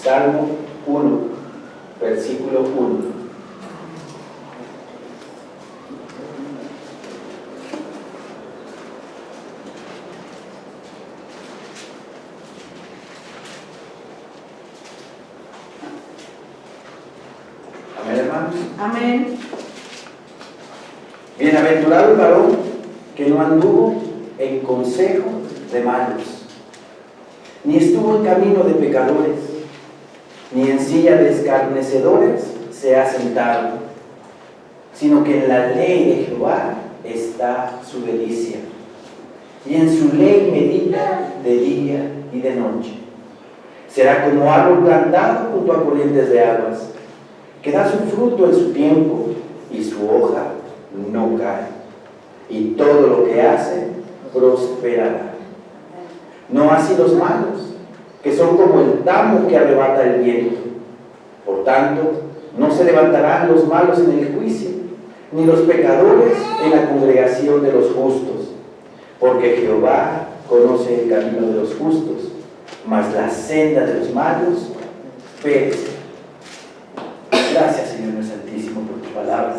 Salmo 1, versículo 1. Amén, hermanos. Amén. Bienaventurado el varón que no anduvo en consejo de malos, ni estuvo en camino de pecadores, ni en silla de escarnecedores se ha sentado, sino que en la ley de Jehová está su delicia, y en su ley medita de día y de noche. Será como árbol plantado junto a corrientes de aguas, que da su fruto en su tiempo, y su hoja no cae, y todo lo que hace prosperará. No así los malos, que son como el tamo que arrebata el viento. Por tanto, no se levantarán los malos en el juicio, ni los pecadores en la congregación de los justos, porque Jehová conoce el camino de los justos, mas la senda de los malos perece. Gracias, Señor Santísimo, por tu palabra.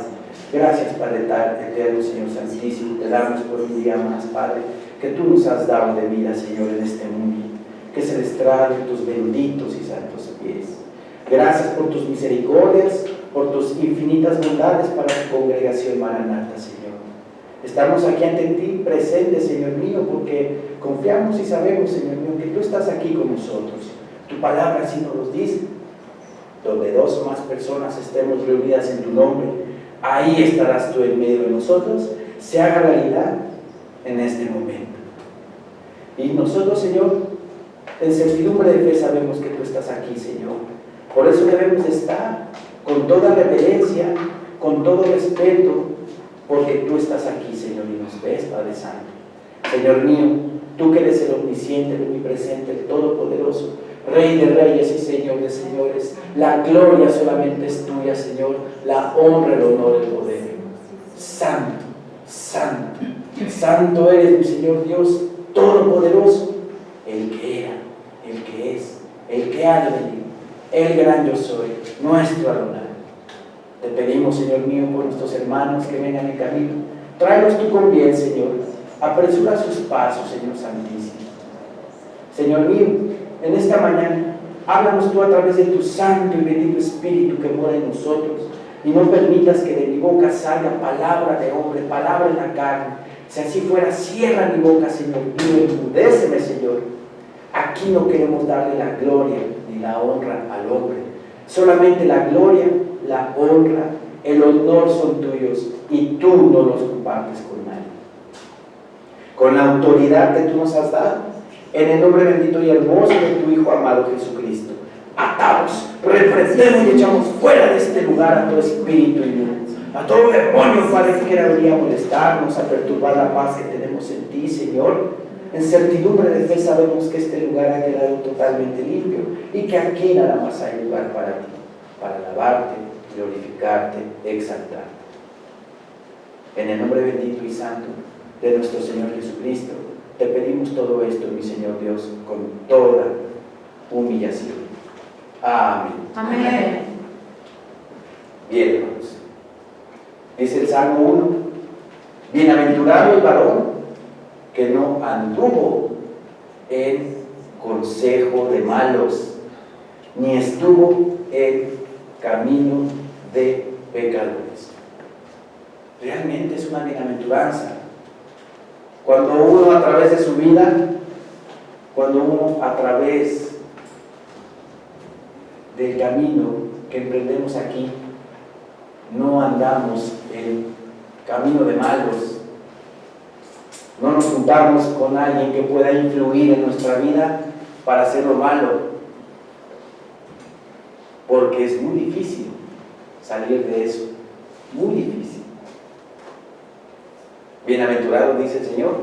Gracias, Padre eterno, Señor Santísimo. Te damos por un día más, Padre, que tú nos has dado de vida, Señor, en este mundo, que se les trae tus benditos y santos pies. Gracias por tus misericordias, por tus infinitas bondades para tu congregación Maranata, Señor. Estamos aquí ante ti presentes, Señor mío, porque confiamos y sabemos, Señor mío, que tú estás aquí con nosotros. Tu palabra así nos lo dice. Donde dos o más personas estemos reunidas en tu nombre, ahí estarás tú en medio de nosotros. Se haga realidad en este momento. Y nosotros, Señor, en certidumbre de fe sabemos que tú estás aquí, Señor. Por eso debemos de estar con toda reverencia, con todo respeto, porque tú estás aquí, Señor, y nos ves, Padre Santo. Señor mío, tú que eres el omnisciente, el omnipresente, el todopoderoso, Rey de reyes y Señor de señores, la gloria solamente es tuya, Señor, la honra, el honor, el poder. Santo, santo, santo eres, mi Señor Dios todopoderoso, el que era, el que es, el que ha de venir, el gran yo soy, nuestro Adonai. Te pedimos, Señor mío, por nuestros hermanos que vengan en camino, tráelos tú con bien, Señor, apresura sus pasos, Señor Santísimo. Señor mío, en esta mañana, háblanos tú a través de tu santo y bendito Espíritu que mora en nosotros, y no permitas que de mi boca salga palabra de hombre, palabra en la carne. Si así fuera, cierra mi boca, Señor mío, enmudéceme, Señor. Aquí no queremos darle la gloria ni la honra al hombre. Solamente la gloria, la honra, el honor son tuyos, y tú no los compartes con nadie. Con la autoridad que tú nos has dado, en el nombre bendito y hermoso de tu Hijo amado Jesucristo, atamos, reprendemos y echamos fuera de este lugar a todo espíritu inmundo, a todo demonio, Padre, que quiera venir a molestarnos, a perturbar la paz que tenemos en ti, Señor. En certidumbre de fe sabemos que este lugar ha quedado totalmente limpio y que aquí nada más hay lugar para ti, para alabarte, glorificarte, exaltarte. En el nombre bendito y santo de nuestro Señor Jesucristo, te pedimos todo esto, mi Señor Dios, con toda humillación. Amén. Amén. Bien, hermanos. Dice el Salmo 1, bienaventurado el varón que no anduvo en consejo de malos, ni estuvo en camino de pecadores. Realmente es una bienaventuranza. Cuando uno a través de su vida, cuando uno a través del camino que emprendemos aquí, no andamos en camino de malos, no nos juntamos con alguien que pueda influir en nuestra vida para hacer lo malo, porque es muy difícil salir de eso, muy difícil. Bienaventurado, dice el Señor,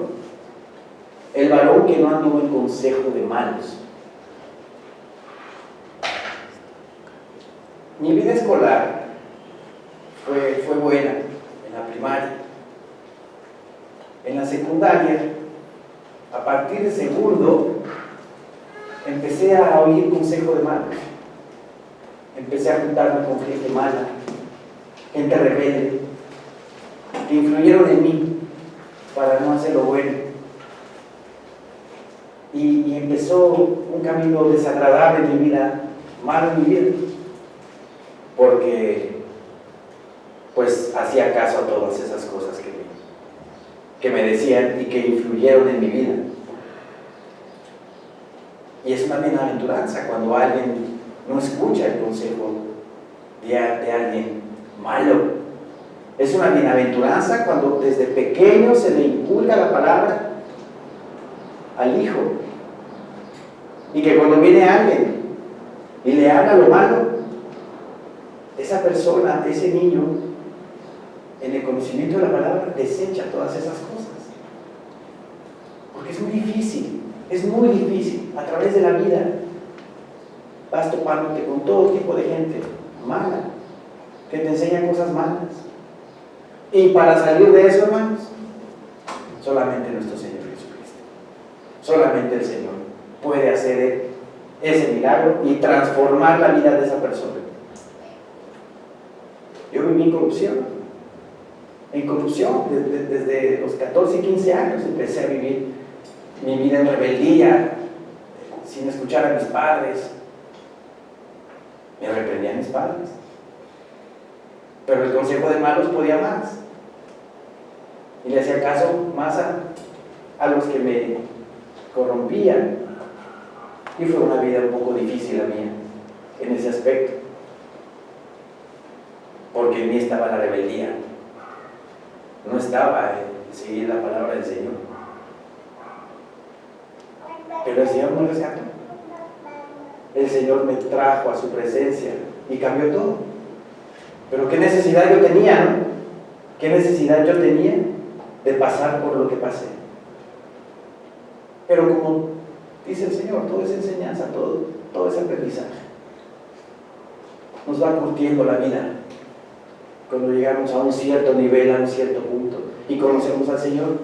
el varón que no anduvo en consejo de malos. Mi vida escolar fue buena en la primaria. En la secundaria, a partir de segundo, empecé a oír consejo de malos. empecé a juntarme con gente mala, gente rebelde, que influyeron en mí para no hacer lo bueno. Y empezó un camino desagradable en mi vida, malo en mi vida, porque pues hacía caso a todas esas cosas que me decían y que influyeron en mi vida. Y es una bienaventuranza cuando alguien no escucha el consejo de alguien malo. Es una bienaventuranza cuando desde pequeño se le inculca la palabra al hijo. Y que cuando viene alguien y le habla lo malo, esa persona, ese niño, en el conocimiento de la palabra, desecha todas esas cosas. Porque es muy difícil, a través de la vida, vas topándote con todo tipo de gente mala, que te enseña cosas malas. Y para salir de eso, hermanos, solamente nuestro Señor Jesucristo, solamente el Señor puede hacer ese milagro y transformar la vida de esa persona. Yo viví en corrupción, desde los 14 y 15 años empecé a vivir mi vida en rebeldía, sin escuchar a mis padres. Me reprendían mis padres, pero el consejo de malos podía más, y le hacía caso más a los que me corrompían, y fue una vida un poco difícil la mía en ese aspecto, porque en mí estaba la rebeldía, no estaba en seguir la palabra del Señor. Pero el Señor me rescató. El Señor me trajo a su presencia y cambió todo. Pero qué necesidad yo tenía, ¿no? ¿Qué necesidad yo tenía de pasar por lo que pasé? Pero como dice el Señor, todo es enseñanza, todo es aprendizaje. Nos va curtiendo la vida cuando llegamos a un cierto nivel, a un cierto punto y conocemos al Señor,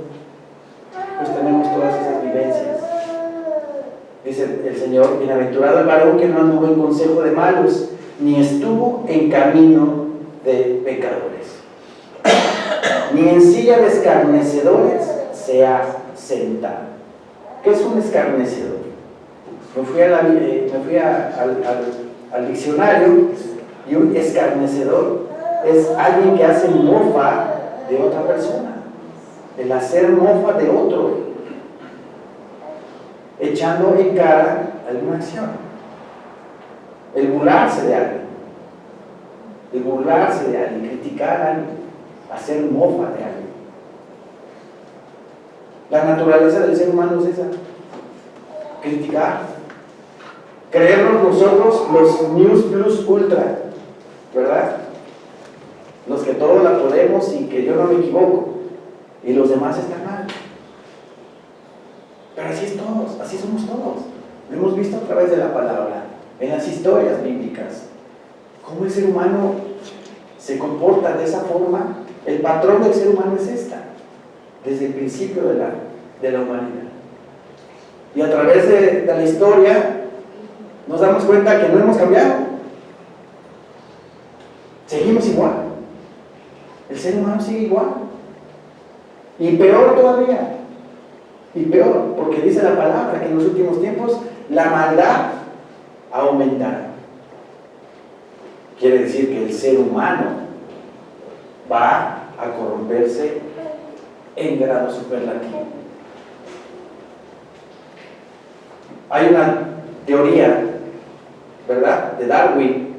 pues tenemos todas esas vivencias. Dice el Señor: bienaventurado el varón que no anduvo en consejo de malos, ni estuvo en camino de pecadores, ni en silla de escarnecedores se ha sentado. ¿Qué es un escarnecedor? Me fui al diccionario, y un escarnecedor es alguien que hace mofa de otra persona, el hacer mofa de otro, echando en cara alguna acción, el burlarse de alguien, criticar a alguien, hacer mofa de alguien. La naturaleza del ser humano es esa: criticar, creernos nosotros los News Plus Ultra, ¿verdad? Los que todos la podemos y que yo no me equivoco y los demás están mal. Pero así somos todos. Lo hemos visto a través de la palabra, en las historias bíblicas, cómo el ser humano se comporta de esa forma. El patrón del ser humano es esta, desde el principio de la humanidad. Y a través de la historia nos damos cuenta que no hemos cambiado. Seguimos igual. El ser humano sigue igual. Y peor todavía. Y peor, porque dice la palabra que en los últimos tiempos la maldad aumentará. Quiere decir que el ser humano va a corromperse en grado superlativo. Hay una teoría, ¿verdad?, de Darwin,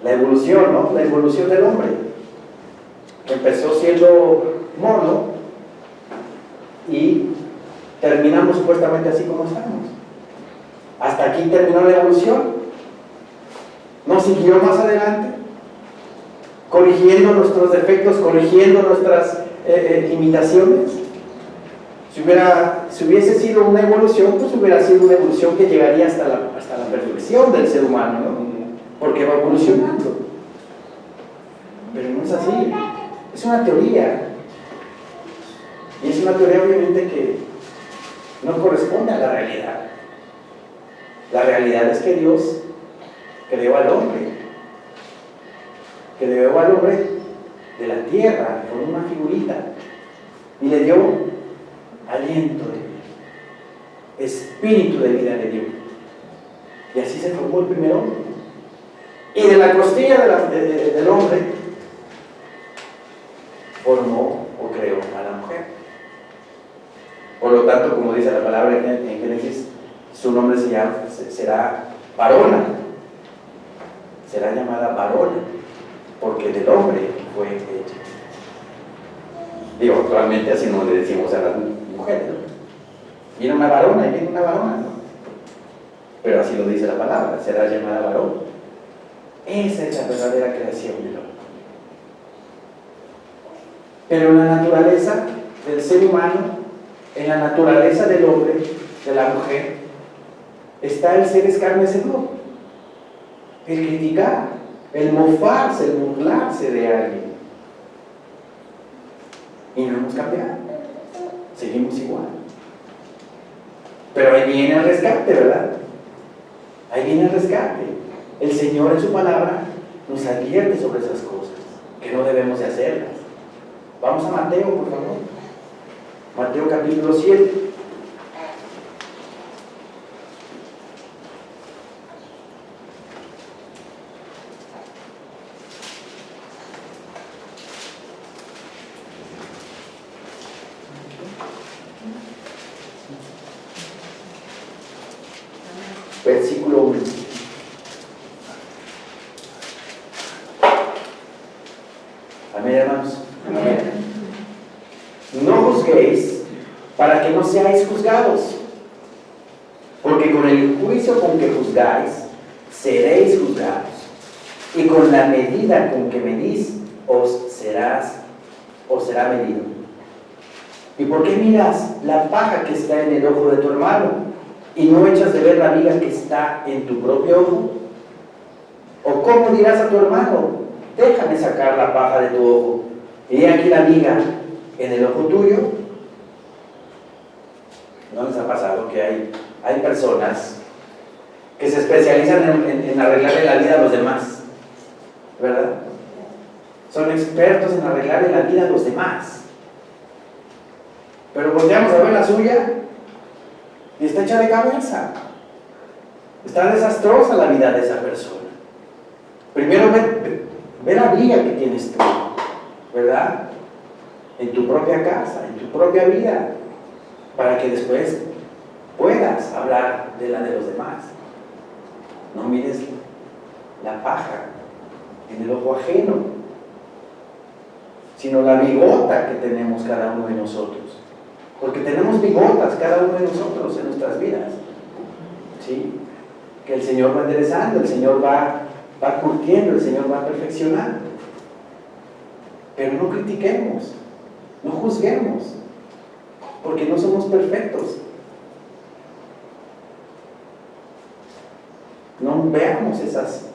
la evolución, ¿no? La evolución del hombre, que empezó siendo mono y terminamos supuestamente así como estamos. Hasta aquí terminó la evolución. No siguió más adelante, corrigiendo nuestros defectos, corrigiendo nuestras limitaciones. Si hubiese sido una evolución, pues hubiera sido una evolución que llegaría hasta la perfección del ser humano, ¿no? Porque va evolucionando. Pero no es así. Es una teoría. Y es una teoría obviamente que no corresponde a la realidad. La realidad es que Dios creó al hombre. Creó al hombre de la tierra, con una figurita, y le dio aliento de vida, espíritu de vida le dio. Y así se formó el primer hombre. Y de la costilla del hombre formó o creó a la mujer. Por lo tanto, como dice la palabra en Génesis, su nombre será varona. Será llamada varona, porque del hombre fue hecha. Digo, actualmente así no le decimos a las mujeres, ¿no? Viene una varona y viene una varona, ¿no? Pero así lo dice la palabra, será llamada varón. Esa es la verdadera creación del hombre. Pero en la naturaleza del ser humano, en la naturaleza del hombre, de la mujer, está el ser escarnecedor, el criticar, el mofarse, el burlarse de alguien. Y no hemos cambiado, seguimos igual. Pero ahí viene el rescate, ¿verdad? Ahí viene el rescate. El Señor en su palabra nos advierte sobre esas cosas, que no debemos de hacerlas. Vamos a Mateo, por favor. Mateo capítulo 7. Versículo 1. Amén, hermanos. Amén. No juzguéis para que no seáis juzgados, porque con el juicio con que juzgáis seréis juzgados, y con la medida con que medís os será medido. ¿Y por qué miras la paja que está en el ojo de tu hermano y no echas de ver la viga que está en tu propio ojo? ¿O cómo dirás a tu hermano, déjame sacar la paja de tu ojo, y he aquí la viga en el ojo tuyo? ¿No les ha pasado que hay personas que se especializan en arreglarle la vida a los demás? ¿Verdad? Son expertos en arreglarle la vida a los demás. Pero volteamos a ver la suya y está hecha de cabeza. Está desastrosa la vida de esa persona. Primero ve la vida que tienes tú, ¿verdad? En tu propia casa, en tu propia vida, para que después puedas hablar de la de los demás. No mires la paja en el ojo ajeno, sino la bigota que tenemos cada uno de nosotros. Porque tenemos bigotas cada uno de nosotros en nuestras vidas, ¿sí? Que el Señor va enderezando, el Señor va curtiendo, el Señor va perfeccionando. Pero no critiquemos, no juzguemos, porque no somos perfectos. No veamos esas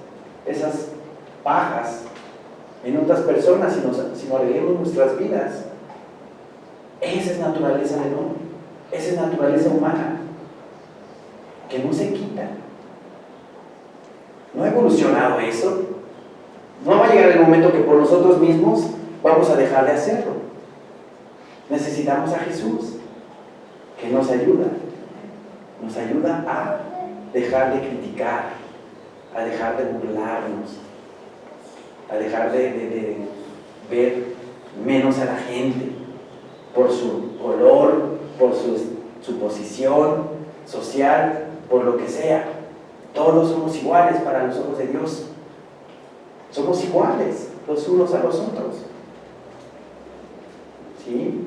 pajas en otras personas, sino arreglemos nuestras vidas. Esa es naturaleza del hombre, esa es naturaleza humana, que no se quita. No ha evolucionado eso. No va a llegar el momento que por nosotros mismos vamos a dejar de hacerlo. Necesitamos a Jesús, que nos ayuda a dejar de criticar, a dejar de burlarnos, a dejar de ver menos a la gente por su color, por su posición social, por lo que sea. Todos somos iguales para los ojos de Dios. Somos iguales los unos a los otros. ¿Sí?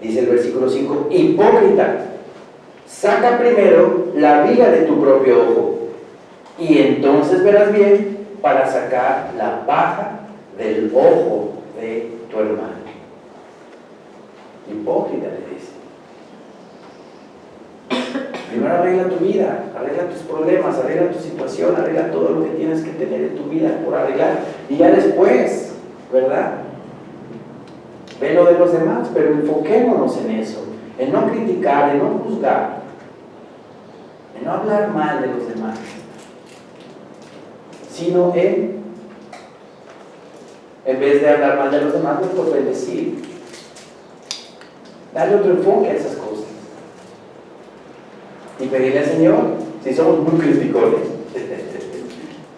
Dice el versículo 5: hipócrita, saca primero la viga de tu propio ojo, y entonces verás bien para sacar la paja del ojo de tu hermano. Hipócrita, le dice. Primero arregla tu vida, arregla tus problemas, arregla tu situación, arregla todo lo que tienes que tener en tu vida por arreglar, y ya después, ¿verdad? Ve lo de los demás, pero enfoquémonos en eso, en no criticar, en no juzgar, en no hablar mal de los demás. sino en vez de hablar mal de los demás, pues por bendecir. Darle otro enfoque a esas cosas. Y pedirle al Señor, si somos muy criticones,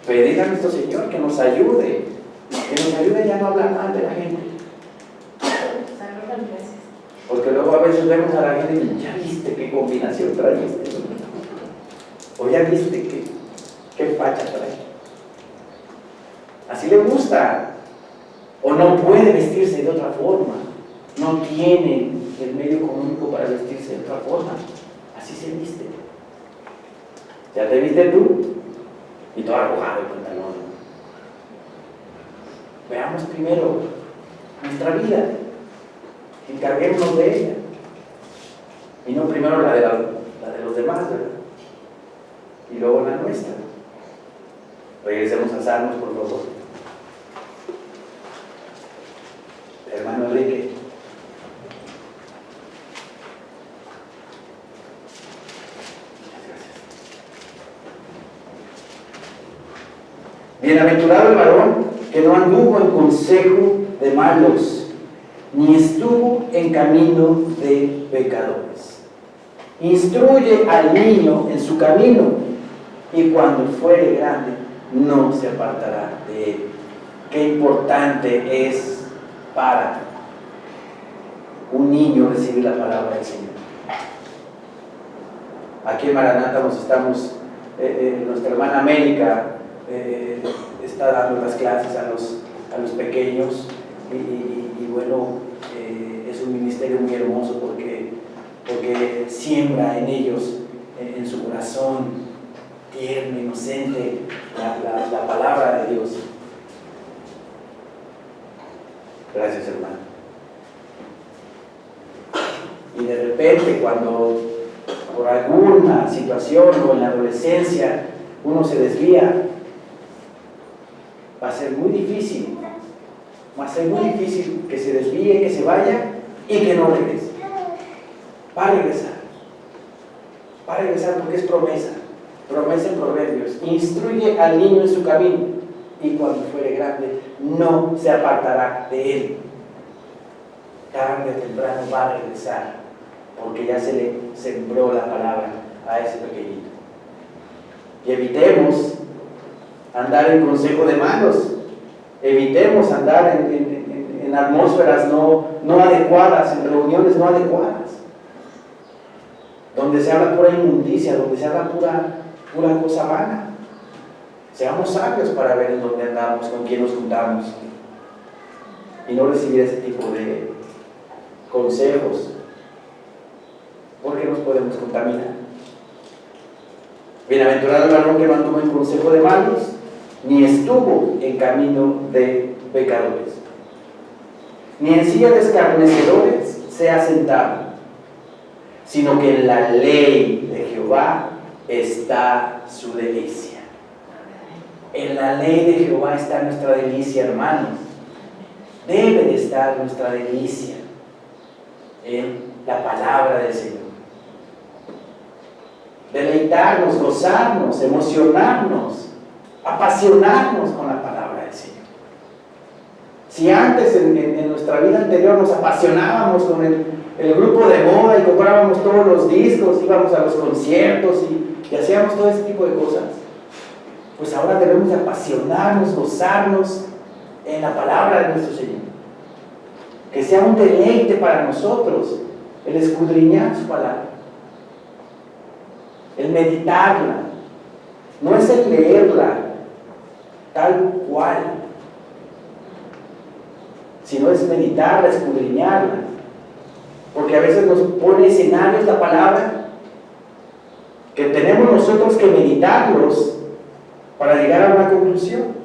pedirle a nuestro Señor que nos ayude ya a no hablar mal de la gente. Porque luego a veces vemos a la gente y ya viste qué combinación trae este, o ya viste qué facha trae. Así le gusta. O no puede vestirse de otra forma. No tiene el medio económico para vestirse de otra forma. Así se viste. Ya te viste tú y todo arrojado el pantalón. Veamos primero nuestra vida. Encarguémonos de ella. Y no primero la de los demás, ¿verdad? Y luego la nuestra. Regresemos a Salmos, por favor. Hermano Enrique. Bienaventurado el varón que no anduvo en consejo de malos, ni estuvo en camino de pecadores. Instruye al niño en su camino, y cuando fuere grande no se apartará de él. Qué importante es para un niño recibir la palabra del Señor. Aquí en Maranata nos estamos, nuestra hermana América está dando las clases a los pequeños y bueno, es un ministerio muy hermoso porque siembra en ellos, en su corazón tierno, inocente, la palabra de Dios. Gracias, hermano. Y de repente, cuando por alguna situación o en la adolescencia uno se desvía, va a ser muy difícil que se desvíe, que se vaya y que no regrese. Va a regresar porque es promesa en Proverbios. Instruye al niño en su camino, y cuando fuere grande no se apartará de él. Tarde o temprano va a regresar, porque ya se le sembró la palabra a ese pequeñito. Y evitemos andar en consejo de malos, evitemos andar en atmósferas no adecuadas, en reuniones no adecuadas, donde se habla pura inmundicia, donde se habla pura cosa vana. Seamos sabios para ver en dónde andamos, con quién nos juntamos, y no recibir ese tipo de consejos, porque nos podemos contaminar. Bienaventurado el varón que no anduvo en consejo de malos, ni estuvo en camino de pecadores, ni en silla de escarnecedores se ha sentado, sino que en la ley de Jehová está su delicia. En la ley de Jehová está nuestra delicia, hermanos. Debe de estar nuestra delicia en la palabra del Señor. Deleitarnos, gozarnos, emocionarnos, apasionarnos con la palabra del Señor. Si antes en nuestra vida anterior nos apasionábamos con el grupo de moda y comprábamos todos los discos, íbamos a los conciertos y hacíamos todo ese tipo de cosas, pues ahora debemos de apasionarnos, gozarnos en la palabra de nuestro Señor. Que sea un deleite para nosotros el escudriñar su palabra, el meditarla. No es el leerla tal cual, sino es meditarla, escudriñarla. Porque a veces nos pone escenarios la palabra que tenemos nosotros que meditarlos para llegar a una conclusión.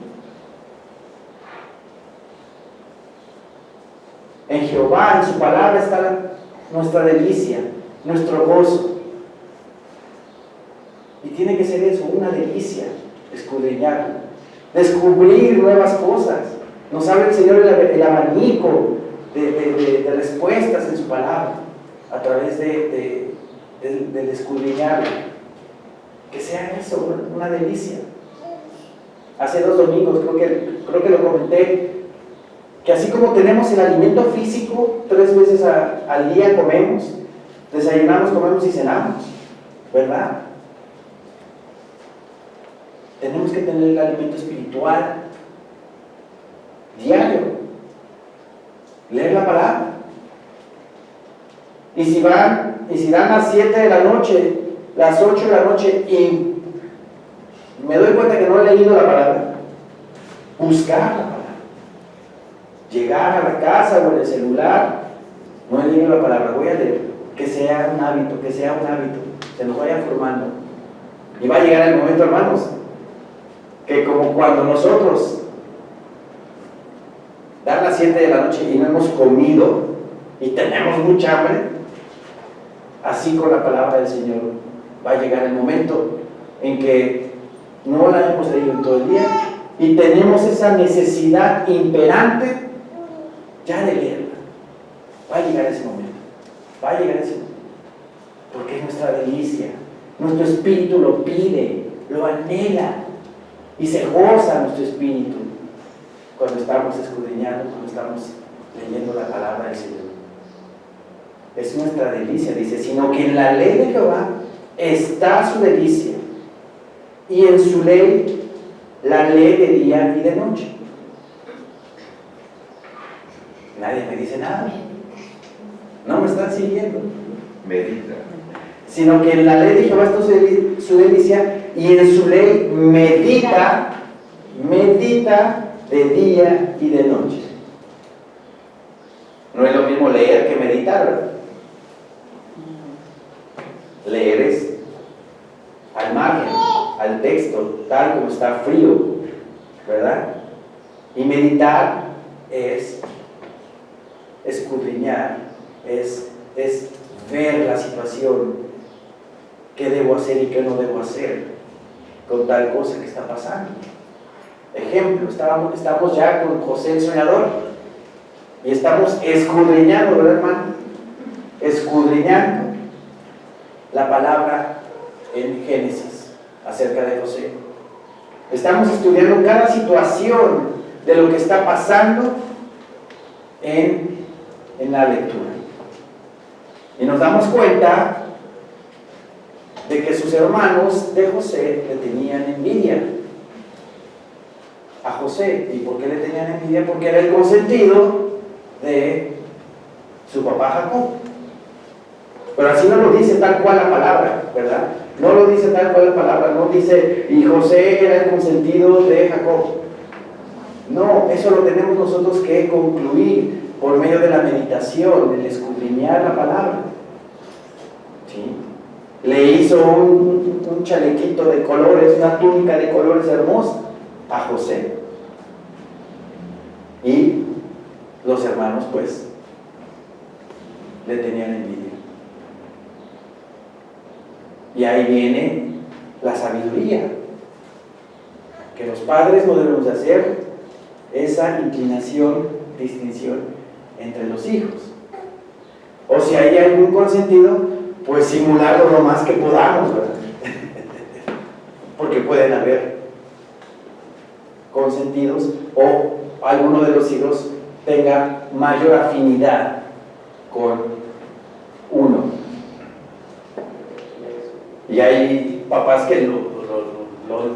En Jehová, en su palabra está nuestra delicia, nuestro gozo. Y tiene que ser eso, una delicia, escudriñarlo, descubrir nuevas cosas. Nos abre el Señor el abanico de respuestas en su palabra a través del escudriñarlo. Que sea eso, una delicia. hace 2 domingos, creo que lo comenté, que así como tenemos el alimento físico, 3 veces al día comemos, desayunamos, comemos y cenamos, ¿verdad? Tenemos que tener el alimento espiritual diario, leer la palabra. Y si dan las 7 de la noche, las 8 de la noche y me doy cuenta que no he leído la palabra, buscar la palabra. Llegar a la casa o en el celular, no he leído la palabra, voy a leer. Que sea un hábito, se nos vaya formando. Y va a llegar el momento, hermanos, que como cuando nosotros dan las 7 de la noche y no hemos comido y tenemos mucha hambre, así con la palabra del Señor va a llegar el momento en que no la hemos leído en todo el día y tenemos esa necesidad imperante ya de leerla. Va a llegar ese momento, porque es nuestra delicia, nuestro espíritu lo pide, lo anhela y se goza nuestro espíritu cuando estamos escudriñando, cuando estamos leyendo la palabra del Señor. Es nuestra delicia, dice, sino que en la ley de Jehová está su delicia, y en su ley la ley de día y de noche. Nadie me dice nada. No me están siguiendo. Medita. Sino que en la ley de Jehová está su delicia, y en su ley medita de día y de noche. No es lo mismo leer que meditar, ¿verdad? Leer es al margen, al texto, tal como está frío, ¿verdad? Y meditar es escudriñar, es ver la situación, qué debo hacer y qué no debo hacer con tal cosa que está pasando. Ejemplo, estamos ya con José el soñador y estamos escudriñando, ¿verdad, hermano? Escudriñando la palabra en Génesis acerca de José. Estamos estudiando cada situación de lo que está pasando en la lectura. Y nos damos cuenta de que sus hermanos de José le tenían envidia a José. ¿Y por qué le tenían envidia? Porque era el consentido de su papá Jacob. Pero así no lo dice tal cual la palabra, ¿verdad? No lo dice tal cual la palabra, no dice, y José era el consentido de Jacob. No, eso lo tenemos nosotros que concluir por medio de la meditación, del escudriñar la palabra. ¿Sí? Le hizo un chalequito de colores, una túnica de colores hermosa a José. Y los hermanos, pues, le tenían envidia. Y ahí viene la sabiduría, que los padres no debemos de hacer esa inclinación, distinción entre los hijos. O si hay algún consentido, pues simularlo lo más que podamos, ¿verdad? Porque pueden haber consentidos o alguno de los hijos tenga mayor afinidad con uno. Y hay papás que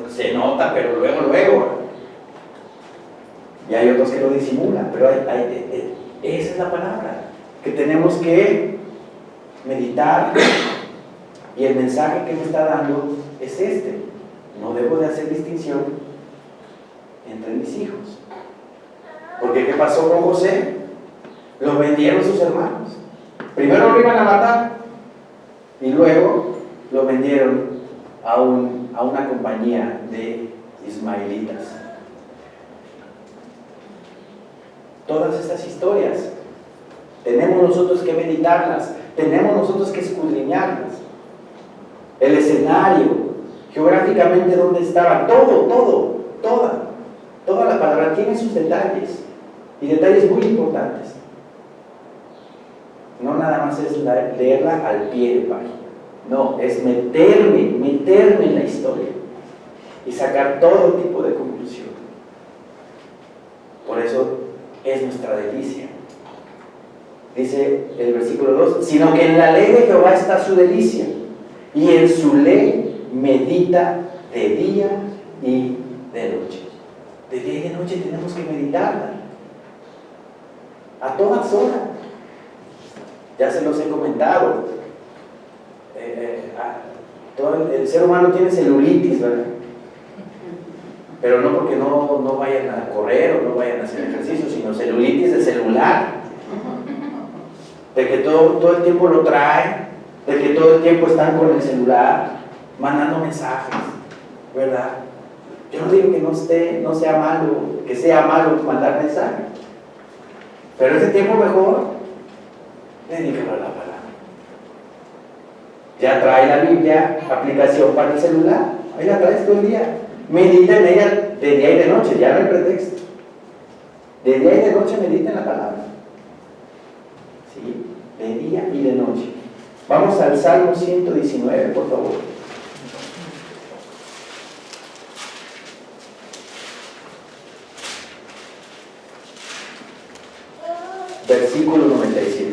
se nota, pero luego. Y hay otros que lo disimulan, pero esa es la palabra, que tenemos que meditar. Y el mensaje que me está dando es este: no debo de hacer distinción entre mis hijos. Porque ¿qué pasó con José? Lo vendieron sus hermanos. Primero lo iban a matar y luego lo vendieron a una compañía de ismaelitas. Todas estas historias tenemos nosotros que meditarlas, tenemos nosotros que escudriñarlas. El escenario, geográficamente dónde estaba, toda la palabra tiene sus detalles, y detalles muy importantes. No nada más es leerla al pie de página, no, es meterme en la historia y sacar todo tipo de conclusiones. es nuestra delicia. Dice el versículo 2, sino que en la ley de Jehová está su delicia, y en su ley medita de día y de noche. De día y de noche tenemos que meditarla, a todas horas. Ya se los he comentado. Todo el ser humano tiene celulitis, ¿verdad? Pero no porque no vayan a correr o no vayan a hacer ejercicio, sino celulitis de celular. De que todo el tiempo lo traen, de que todo el tiempo están con el celular, mandando mensajes, ¿verdad? Yo no digo que no sea malo, que sea malo mandar mensajes, pero ese tiempo mejor, dedícalo a la palabra. Ya trae la Biblia, aplicación para el celular, ahí la traes todo el día. Medita en ella de día y de noche, ya no hay pretexto. De día y de noche medita en la palabra. ¿Sí? De día y de noche. Vamos al Salmo 119, por favor. Versículo 97.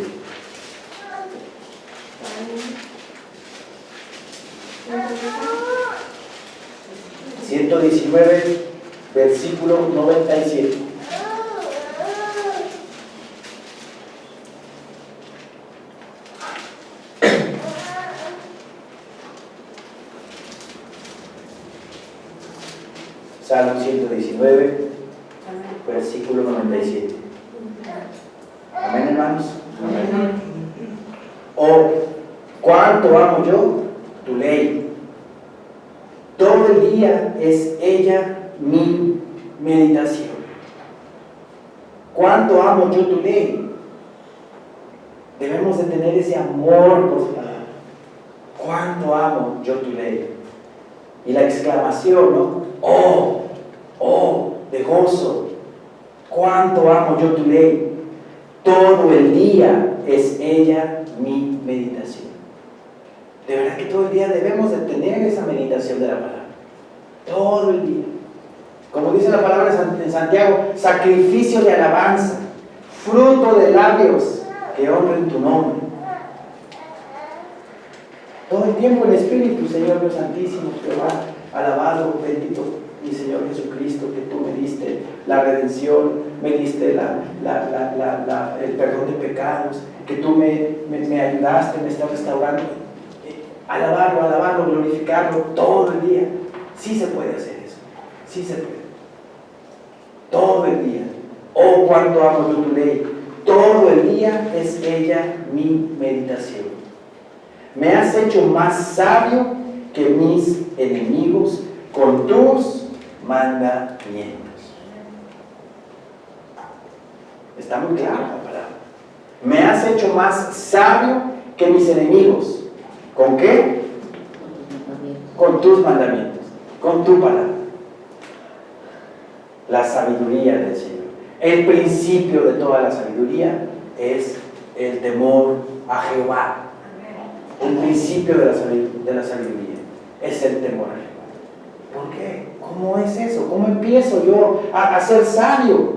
Versículo 97. Salmo 119, versículo 97. Amén, hermanos. Amén. Oh, cuánto amo yo tu ley. Todo el día es ella mi meditación. Cuánto amo yo tu ley. Debemos de tener ese amor por su palabra. Cuánto amo yo tu ley. Y la exclamación, ¿no? Oh, de gozo. Cuánto amo yo tu ley. Todo el día es ella mi meditación. De verdad que todo el día debemos de tener esa meditación de la palabra. Todo el día. Como dice la palabra en Santiago, sacrificio de alabanza, fruto de labios que honren tu nombre. Todo el tiempo el Espíritu, Señor Dios Santísimo, Jehová, alabado, bendito mi Señor Jesucristo, que tú me diste la redención, me diste el perdón de pecados, que tú me ayudaste, me estás restaurando. Alabarlo, glorificarlo todo el día. Sí se puede hacer eso, sí se puede. Todo el día. Oh, cuánto amo yo tu ley. Todo el día es ella mi meditación. Me has hecho más sabio que mis enemigos con tus mandamientos. Está muy clara la palabra. Me has hecho más sabio que mis enemigos. ¿Con qué? Con tus mandamientos, con tu palabra. La sabiduría del Señor. El principio de toda la sabiduría es el temor a Jehová. El principio de la sabiduría es el temor a Jehová. ¿Por qué? ¿Cómo es eso? ¿Cómo empiezo yo a ser sabio?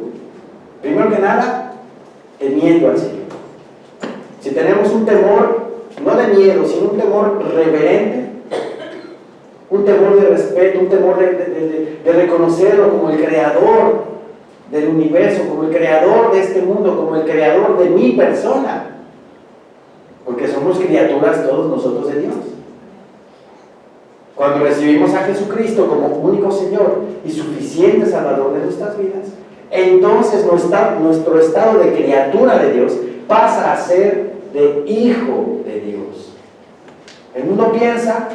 Primero que nada, temiendo al Señor. Si tenemos un temor, no de miedo, sino un temor reverente, un temor de respeto, un temor de reconocerlo como el creador del universo, como el creador de este mundo, como el creador de mi persona. Porque somos criaturas todos nosotros de Dios. Cuando recibimos a Jesucristo como único Señor y suficiente Salvador de nuestras vidas, entonces nuestro estado de criatura de Dios pasa a ser de hijo de Dios. El mundo piensa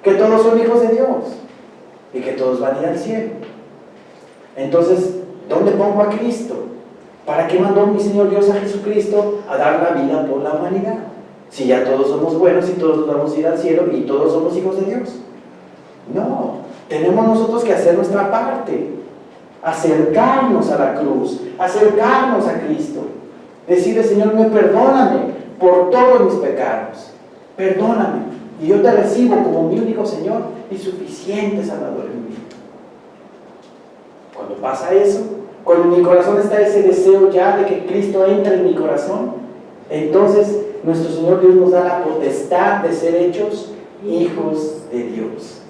que todos son hijos de Dios y que todos van a ir al cielo. Entonces, ¿dónde pongo a Cristo? ¿Para qué mandó mi Señor Dios a Jesucristo a dar la vida por la humanidad? Si ya todos somos buenos y todos vamos a ir al cielo y todos somos hijos de Dios. No, tenemos nosotros que hacer nuestra parte, acercarnos a la cruz, acercarnos a Cristo, decirle: Señor, perdóname por todos mis pecados, perdóname, y yo te recibo como mi único Señor y suficiente Salvador en mi vida. Cuando pasa eso, cuando en mi corazón está ese deseo ya de que Cristo entre en mi corazón, entonces nuestro Señor Dios nos da la potestad de ser hechos hijos de Dios.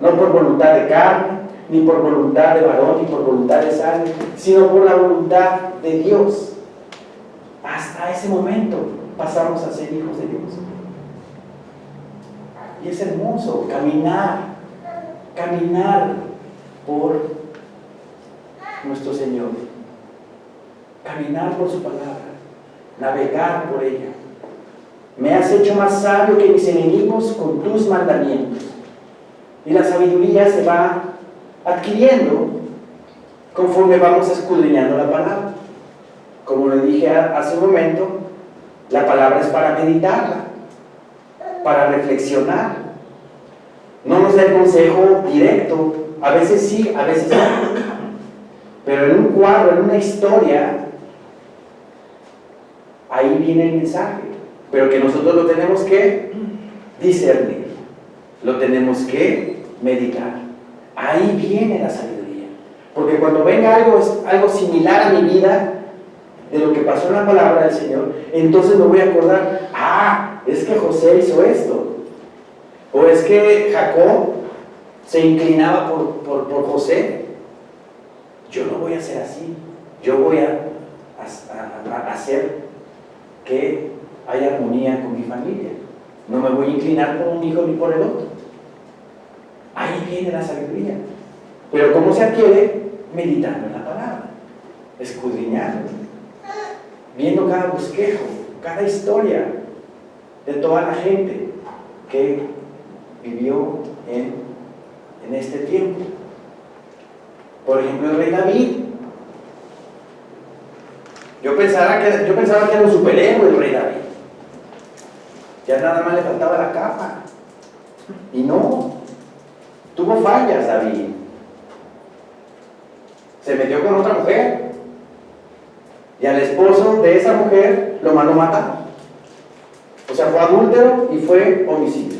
No por voluntad de carne, ni por voluntad de varón, ni por voluntad de sangre, sino por la voluntad de Dios. Hasta ese momento pasamos a ser hijos de Dios. Y es hermoso caminar por nuestro Señor, caminar por su palabra, navegar por ella. Me has hecho más sabio que mis enemigos con tus mandamientos. Y la sabiduría se va adquiriendo conforme vamos escudriñando la palabra. Como le dije hace un momento, la palabra es para meditarla, para reflexionar. No nos da el consejo directo, a veces sí, a veces no. Pero en un cuadro, en una historia, ahí viene el mensaje. Pero que nosotros lo tenemos que discernir, lo tenemos que meditar. Ahí viene la sabiduría. Porque cuando venga algo similar a mi vida, de lo que pasó en la palabra del Señor, entonces me voy a acordar, es que José hizo esto. O es que Jacob se inclinaba por José. Yo no voy a ser así. Yo voy a hacer que haya armonía con mi familia. No me voy a inclinar por un hijo ni por el otro. Ahí viene la sabiduría. Pero ¿cómo se adquiere? Meditando en la palabra, escudriñando, viendo cada bosquejo, cada historia de toda la gente que vivió en este tiempo. Por ejemplo, el rey David. Yo pensaba que era un superhéroe el rey David. Ya nada más le faltaba la capa. Y no, tuvo fallas David. Se metió con otra mujer. Y al esposo de esa mujer lo mandó matar. O sea, fue adúltero y fue homicidio.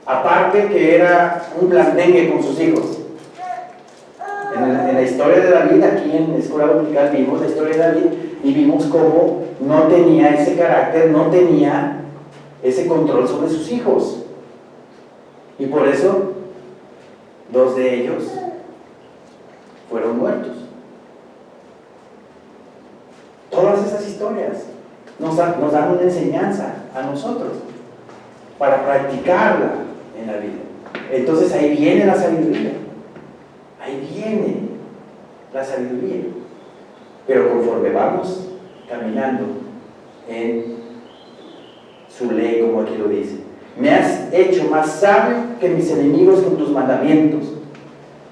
Aparte que era un blandengue con sus hijos. En la historia de David, aquí en la Escuela Dominical, vimos la historia de David y vimos cómo no tenía ese carácter, no tenía ese control sobre sus hijos. Y por eso, 2 de ellos fueron muertos. Todas esas historias nos dan una enseñanza a nosotros para practicarla en la vida. Entonces ahí viene la sabiduría. Ahí viene la sabiduría. Pero conforme vamos caminando en su ley, como aquí lo dice, me has hecho más sabio que mis enemigos con tus mandamientos,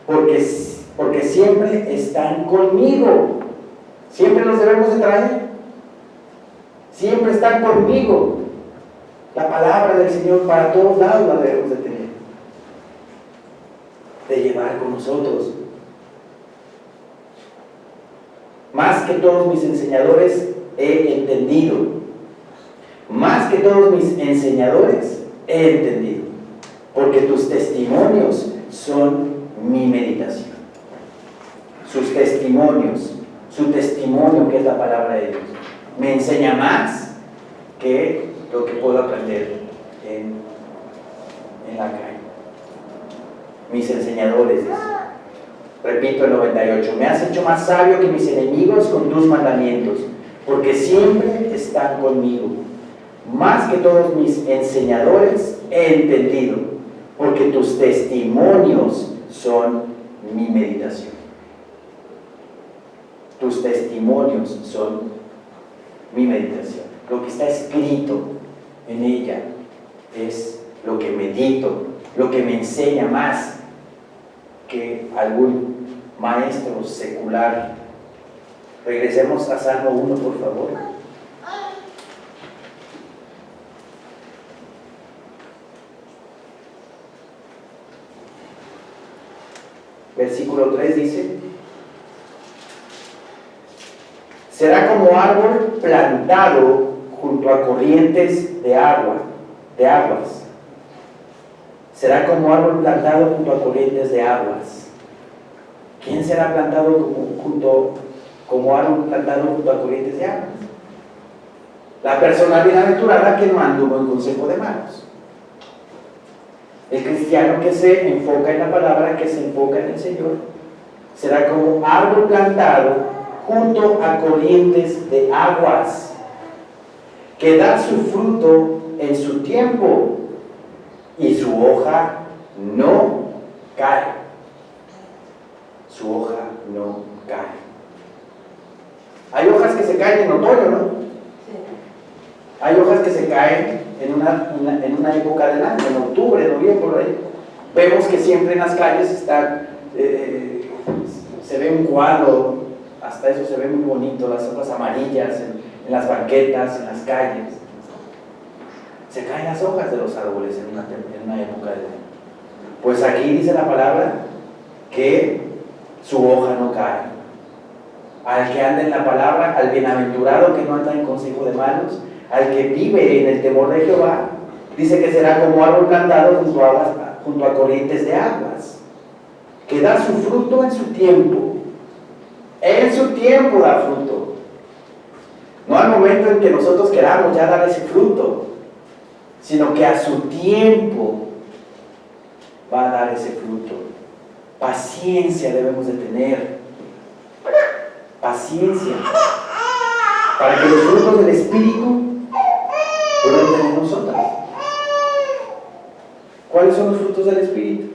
porque siempre están conmigo. Siempre los debemos de traer. Siempre están conmigo. La palabra del Señor para todos lados la debemos de tener, de llevar con nosotros. Más que todos mis enseñadores he entendido. Más que todos mis enseñadores he entendido. Porque tus testimonios son mi meditación. Sus testimonios, su testimonio, que es la palabra de Dios, me enseña más que lo que puedo aprender en la calle. Mis enseñadores, dice. Repito el 98, me has hecho más sabio que mis enemigos con tus mandamientos, porque siempre están conmigo. Más que todos mis enseñadores he entendido, porque tus testimonios son mi meditación. Tus testimonios son mi meditación. Lo que está escrito en ella es lo que medito, lo que me enseña más que algún maestro secular. Regresemos a Salmo 1, por favor. Versículo 3 dice: será como árbol plantado junto a corrientes de aguas. Será como árbol plantado junto a corrientes de aguas. ¿Quién será plantado como árbol plantado junto a corrientes de aguas? La persona bienaventurada que no anduvo en consejo de malos. El cristiano que se enfoca en la palabra, que se enfoca en el Señor, será como árbol plantado junto a corrientes de aguas, que da su fruto en su tiempo y su hoja no cae. Su hoja no cae. Hay hojas que se caen en otoño, ¿no? Sí. Hay hojas que se caen en una época del año, en octubre, noviembre, por ahí. Vemos que siempre en las calles están, se ve un cuadro, hasta eso se ve muy bonito, las hojas amarillas en las banquetas, en las calles. Se caen las hojas de los árboles en una época del año. Pues aquí dice la palabra que su hoja no cae. Al que anda en la palabra, al bienaventurado que no anda en consejo de malos, al que vive en el temor de Jehová, dice que será como árbol plantado junto a corrientes de aguas, que da su fruto en su tiempo. En su tiempo da fruto. No al momento en que nosotros queramos ya dar ese fruto, sino que a su tiempo va a dar ese fruto. Paciencia debemos de tener. Paciencia. Para que los frutos del Espíritu puedan tener nosotros. ¿Cuáles son los frutos del Espíritu?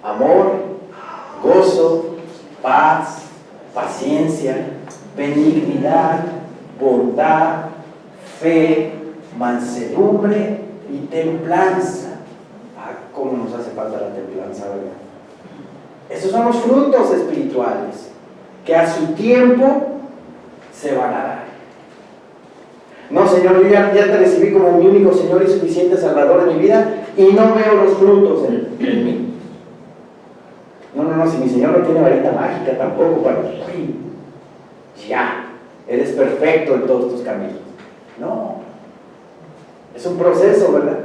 Amor, gozo, paz, paciencia, benignidad, bondad, fe, mansedumbre y templanza. ¿Cómo nos hace falta la templanza, verdad? Esos son los frutos espirituales que a su tiempo se van a dar. No, Señor, yo ya te recibí como mi único Señor y suficiente Salvador en mi vida y no veo los frutos en mí. No, si mi Señor no tiene varita mágica tampoco para ya, eres perfecto en todos tus caminos. No, es un proceso, ¿verdad?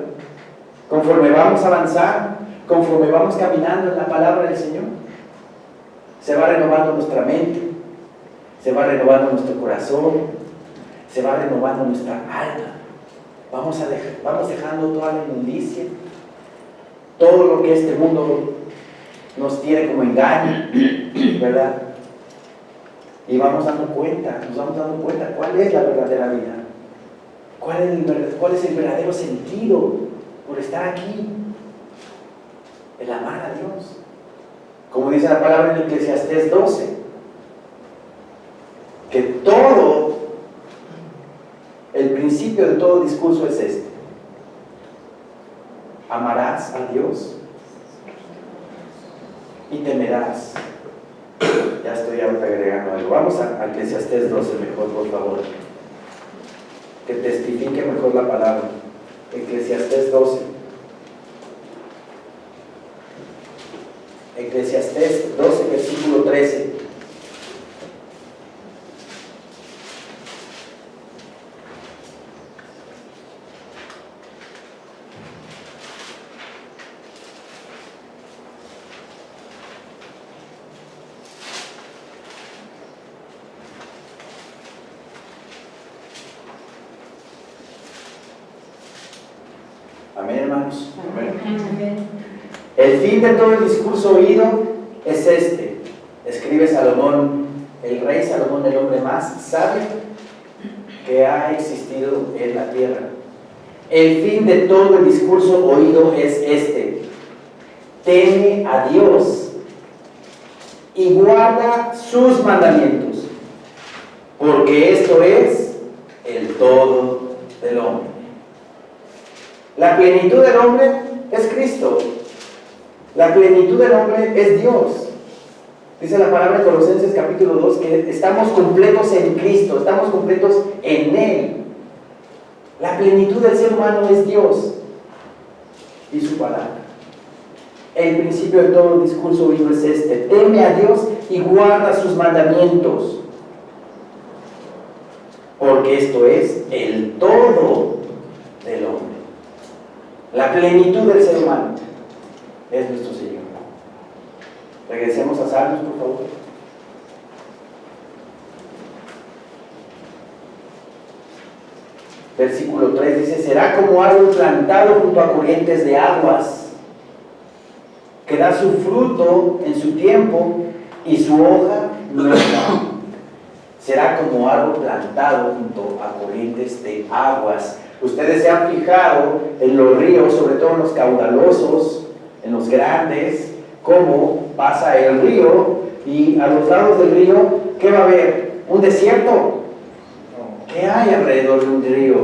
Conforme vamos a avanzar, conforme vamos caminando en la palabra del Señor, se va renovando nuestra mente, se va renovando nuestro corazón, se va renovando nuestra alma. Vamos dejando toda la inmundicia, todo lo que este mundo nos tiene como engaño, ¿verdad? Y nos vamos dando cuenta cuál es la verdadera vida, cuál es el verdadero sentido por estar aquí, el amar a Dios. Como dice la palabra en Eclesiastés 12, que el principio de todo discurso es este: amarás a Dios y temerás. Ya estoy agregando algo. Vamos a Eclesiastés 12 mejor, por favor, que testifique mejor la palabra. Eclesiastés 12. Eclesiastés 12, versículo 13. Amén, hermanos. Amén. El fin de todo el discurso oído es este. Escribe Salomón, el rey Salomón, el hombre más sabio que ha existido en la tierra. El fin de todo el discurso oído es este: teme a Dios y guarda sus mandamientos, porque esto es el todo del hombre. La plenitud del hombre es Cristo. La plenitud del hombre es Dios. Dice la palabra en Colosenses capítulo 2 que estamos completos en Cristo, estamos completos en Él. La plenitud del ser humano es Dios y su palabra. El principio de todo el discurso oído es este: teme a Dios y guarda sus mandamientos, porque esto es el todo del hombre. La plenitud del ser humano es nuestro Señor. Regresemos a Salmos, por favor. Versículo 3 dice: será como árbol plantado junto a corrientes de aguas, que da su fruto en su tiempo y su hoja no cae. Será como árbol plantado junto a corrientes de aguas. Ustedes se han fijado en los ríos, sobre todo en los caudalosos, en los grandes, cómo pasa el río, y a los lados del río, ¿qué va a haber? ¿Un desierto? ¿Qué hay alrededor de un río?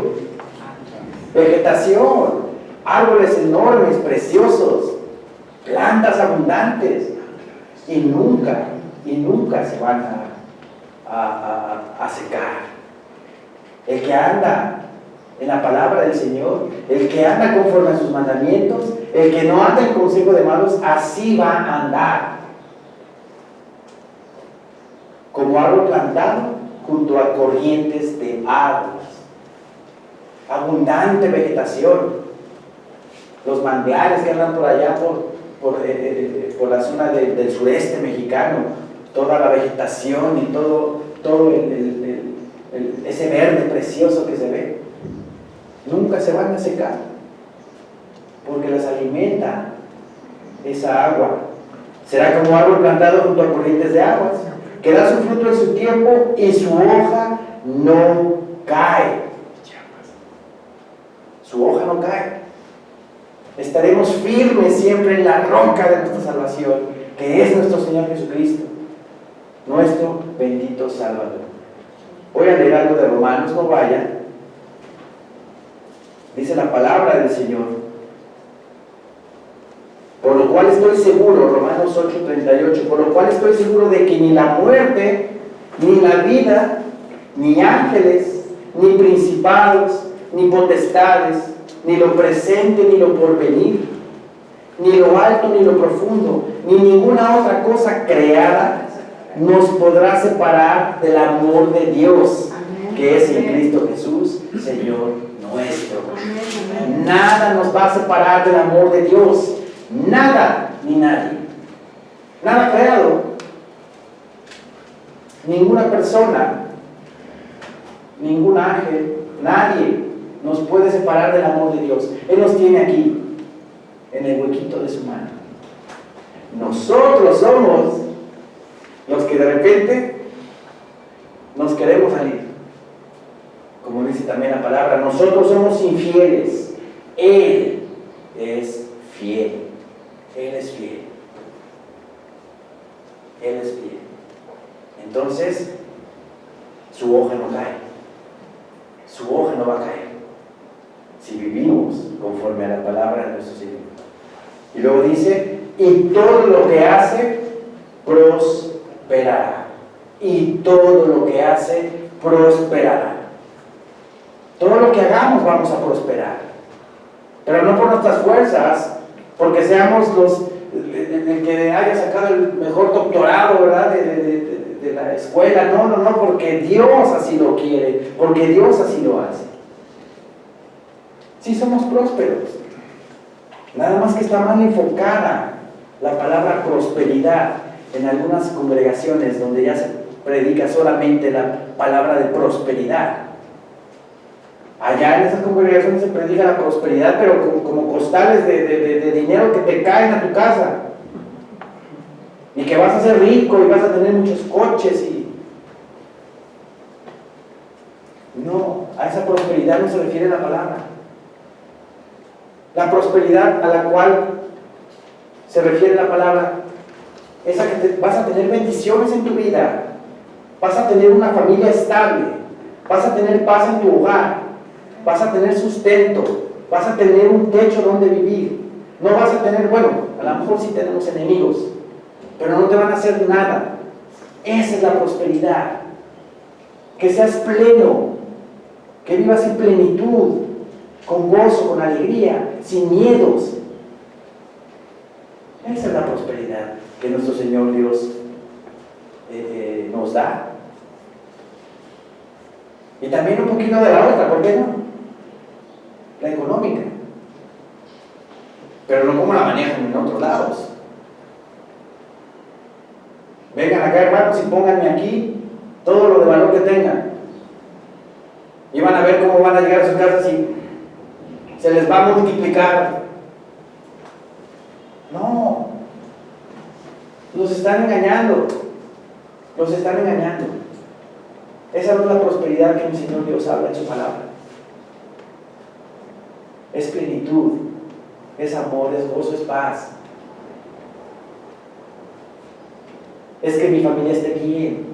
Vegetación, árboles enormes, preciosos, plantas abundantes, y nunca se van a secar. El que anda en la palabra del Señor, el que anda conforme a sus mandamientos, el que no anda en consejo de malos, así va a andar. Como árbol plantado junto a corrientes de aguas. Abundante vegetación. Los manglares que andan por allá, por la zona del sureste mexicano, toda la vegetación y todo ese verde precioso que se ve, nunca se van a secar, porque les alimenta esa agua. Será como árbol plantado junto a corrientes de aguas, que da su fruto en su tiempo y su hoja no cae. Su hoja no cae. Estaremos firmes siempre en la roca de nuestra salvación, que es nuestro Señor Jesucristo, nuestro bendito Salvador. Voy a leer algo de Romanos, no vayan. Dice la palabra del Señor: por lo cual estoy seguro, Romanos 8:38, por lo cual estoy seguro de que ni la muerte, ni la vida, ni ángeles, ni principados, ni potestades, ni lo presente, ni lo porvenir, ni lo alto, ni lo profundo, ni ninguna otra cosa creada nos podrá separar del amor de Dios, que es en Cristo Jesús, Señor nuestro. Nada nos va a separar del amor de Dios. Nada ni nadie. Nada creado. Ninguna persona, ningún ángel, nadie nos puede separar del amor de Dios. Él nos tiene aquí, en el huequito de su mano. Nosotros somos los que de repente nos queremos salir. Como dice también la palabra, nosotros somos infieles. Él es fiel. Él es fiel. Él es fiel. Entonces, su hoja no cae. Su hoja no va a caer si vivimos conforme a la palabra de nuestro Señor. Y luego dice: y todo lo que hace prosperará. Y todo lo que hace prosperará. Todo lo que hagamos vamos a prosperar, pero no por nuestras fuerzas, porque seamos el que haya sacado el mejor doctorado, ¿verdad?, de la escuela. No, porque Dios así lo quiere, porque Dios así lo hace. Sí somos prósperos, nada más que está mal enfocada la palabra prosperidad en algunas congregaciones donde ya se predica solamente la palabra de prosperidad. Allá en esas congregaciones se predica la prosperidad, pero como costales de dinero que te caen a tu casa, y que vas a ser rico y vas a tener muchos coches No, a esa prosperidad no se refiere la palabra. La prosperidad a la cual se refiere la palabra es a que vas a tener bendiciones en tu vida, vas a tener una familia estable, vas a tener paz en tu hogar, vas a tener sustento, vas a tener un techo donde vivir. No vas a tener, bueno, a lo mejor sí tenemos enemigos, pero no te van a hacer nada. Esa es la prosperidad. Que seas pleno, que vivas en plenitud, con gozo, con alegría, sin miedos. Esa es la prosperidad que nuestro Señor Dios nos da. Y también un poquito de la otra, ¿por qué no? La económica. Pero no como la manejan en otros lados. Vengan acá, hermanos, y pónganme aquí todo lo de valor que tengan. Y van a ver cómo van a llegar a sus casas y se les va a multiplicar. No. Los están engañando. Los están engañando. Esa no es la prosperidad que mi Señor Dios habla en su palabra. Es plenitud, es amor, es gozo, es paz. Es que mi familia esté bien,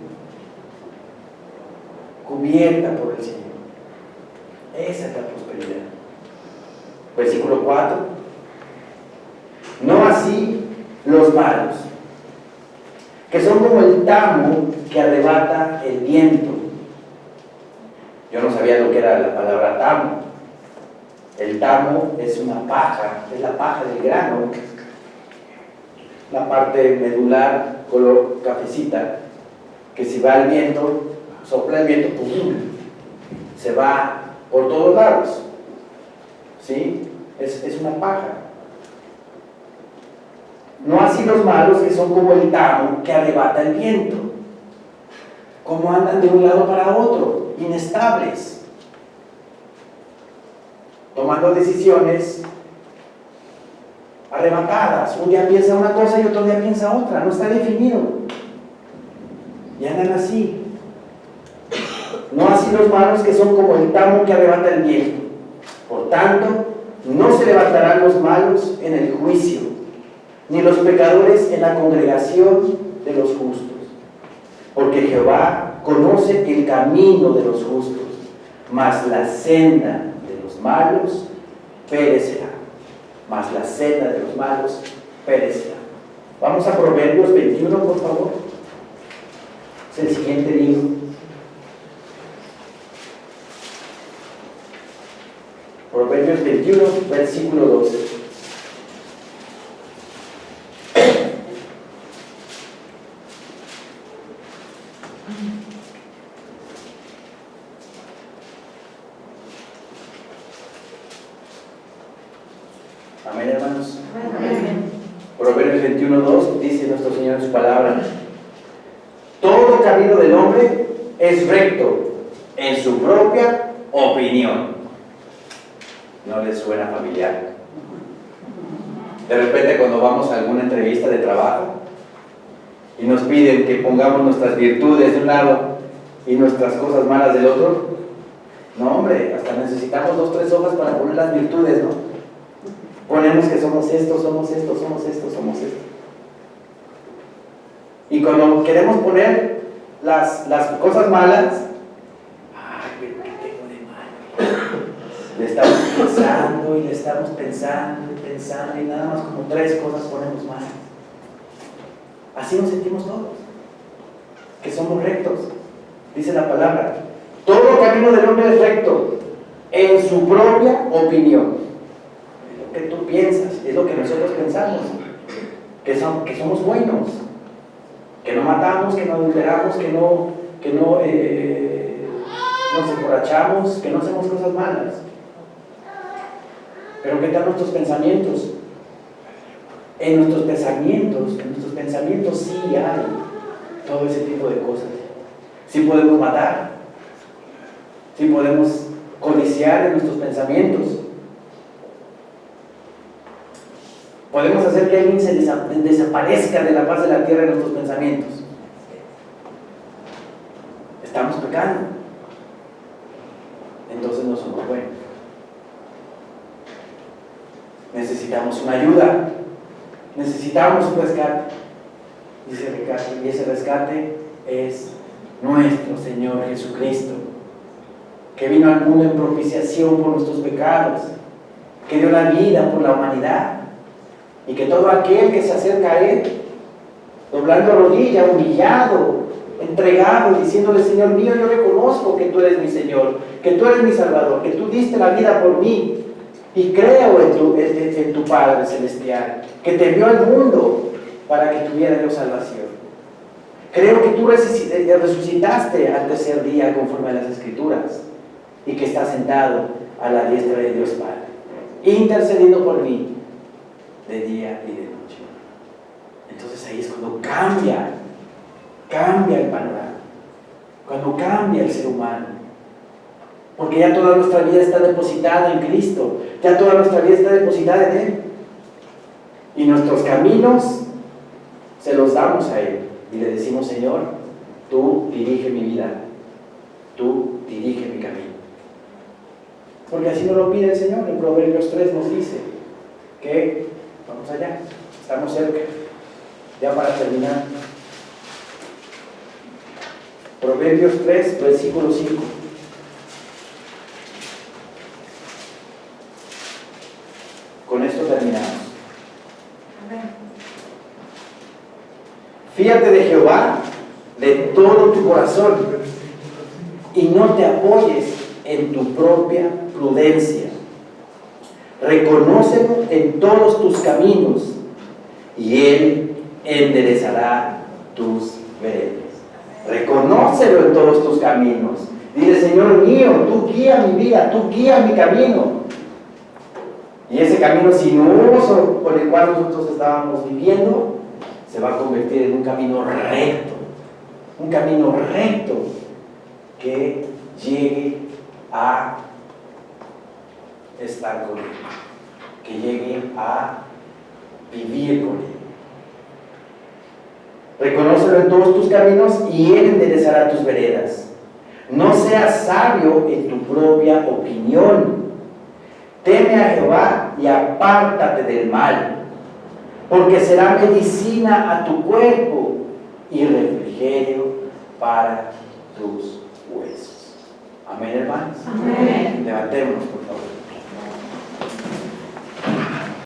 cubierta por el Señor. Esa es la prosperidad. Versículo 4. No así los malos, que son como el tamo que arrebata el viento. Yo no sabía lo que era la palabra tamo. El tamo es una paja, es la paja del grano, la parte medular color cafecita, que si va el viento, sopla el viento, ¡pum!, se va por todos lados. ¿Sí? Es una paja. No así los malos, que son como el tamo que arrebata el viento. Como andan de un lado para otro, inestables, tomando decisiones arrebatadas. Un día piensa una cosa y otro día piensa otra, no está definido. Y andan así. No así los malos, que son como el tamo que arrebata el viento. Por tanto, no se levantarán los malos en el juicio, ni los pecadores en la congregación de los justos. Porque Jehová conoce el camino de los justos, mas la senda de los malos perecerá. Mas la senda de los malos perecerá. Vamos a Proverbios 21, por favor. Es el siguiente libro. Proverbios 21, versículo 12. Amén, hermanos. Amén. Proverbios 21, 2 dice nuestro Señor en su palabra: todo camino del hombre es recto en su propia opinión. ¿No les suena familiar? De repente, cuando vamos a alguna entrevista de trabajo y nos piden que pongamos nuestras virtudes de un lado y nuestras cosas malas del otro, no, hombre, hasta necesitamos 2 o 3 hojas para poner las virtudes, ¿no? Ponemos que somos esto, somos esto, somos esto, somos esto. Y cuando queremos poner las cosas malas, ¡ay, pero qué tengo de malo! Le estamos pensando y le estamos pensando y pensando, y nada más como 3 cosas ponemos mal. Así nos sentimos todos, que somos rectos. Dice la palabra: todo camino del hombre es recto en su propia opinión. Es lo que tú piensas, es lo que nosotros pensamos, que somos buenos, que no matamos, que no adulteramos, que no nos emborrachamos, que no hacemos cosas malas. Pero ¿qué tal nuestros pensamientos? En nuestros pensamientos sí hay todo ese tipo de cosas. Sí podemos matar, sí podemos codiciar en nuestros pensamientos, podemos hacer que alguien se desaparezca de la faz de la tierra en nuestros pensamientos. Estamos pecando, entonces no somos buenos. Necesitamos una ayuda, necesitamos un rescate. Y ese rescate es nuestro Señor Jesucristo, que vino al mundo en propiciación por nuestros pecados, que dio la vida por la humanidad, y que todo aquel que se acerca a Él, doblando rodilla, humillado, entregado, diciéndole: Señor mío, yo reconozco que tú eres mi Señor, que tú eres mi Salvador, que tú diste la vida por mí, y creo en tu Padre Celestial, que te envió al mundo para que tuviera yo salvación. Creo que tú resucitaste al tercer día conforme a las Escrituras, y que estás sentado a la diestra de Dios Padre, intercediendo por mí de día y de noche. Entonces ahí es cuando cambia cambia el panorama, cuando cambia el ser humano. Porque ya toda nuestra vida está depositada en Cristo, ya toda nuestra vida está depositada en Él. Y nuestros caminos se los damos a Él. Y le decimos: Señor, tú dirige mi vida, tú dirige mi camino. Porque así nos lo pide el Señor. En Proverbios 3 nos dice que, vamos allá, estamos cerca, ya para terminar. Proverbios 3, versículo 5. Con esto terminamos. Fíate de Jehová de todo tu corazón y no te apoyes en tu propia prudencia. Reconócelo en todos tus caminos y Él enderezará tus veredas. Reconócelo en todos tus caminos. Dile: Señor mío, tú guía mi vida, tú guía mi camino. Y ese camino sinuoso por el cual nosotros estábamos viviendo se va a convertir en un camino recto que llegue a estar con Él, que llegue a vivir con Él. Reconócelo en todos tus caminos y Él enderezará tus veredas. No seas sabio en tu propia opinión. Teme a Jehová y apártate del mal, porque será medicina a tu cuerpo y refrigerio para tus huesos. Amén, hermanos. Amén. Levantémonos, por favor.